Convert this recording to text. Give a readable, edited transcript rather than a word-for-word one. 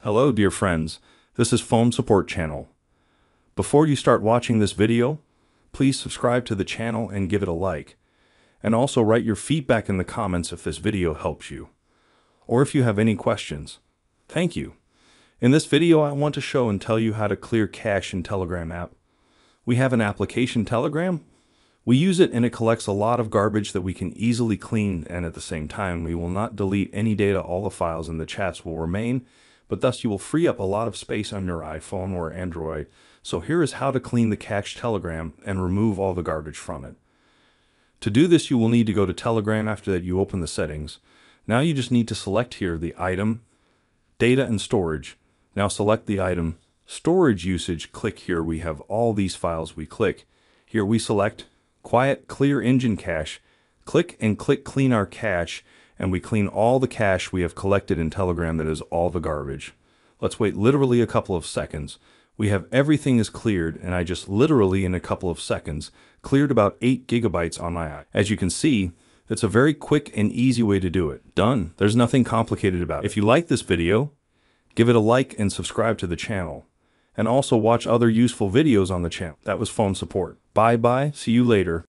Hello, dear friends. This is Phone Support Channel. Before you start watching this video, please subscribe to the channel and give it a like. And also write your feedback in the comments if this video helps you, or if you have any questions. Thank you. In this video, I want to show and tell you how to clear cache in Telegram app. We have an application, Telegram. We use it and it collects a lot of garbage that we can easily clean, and at the same time, we will not delete any data. All the files in the chats will remain, but thus you will free up a lot of space on your iPhone or Android. So here is how to clean the cache Telegram and remove all the garbage from it. To do this, you will need to go to Telegram. After that, you open the settings. Now you just need to select here the item, data and storage. Now select the item, storage usage. Click here. We have all these files. We click. Here we select Quiet Clear Engine Cache. Click and click Clean Our Cache, and we clean all the cache we have collected in Telegram, that is all the garbage. Let's wait literally a couple of seconds. We have everything is cleared, and I just literally in a couple of seconds cleared about 8 gigabytes on my iPhone. As you can see, it's a very quick and easy way to do it. Done. There's nothing complicated about it. If you like this video, give it a like and subscribe to the channel. And also watch other useful videos on the channel. That was Phone Support. Bye bye. See you later.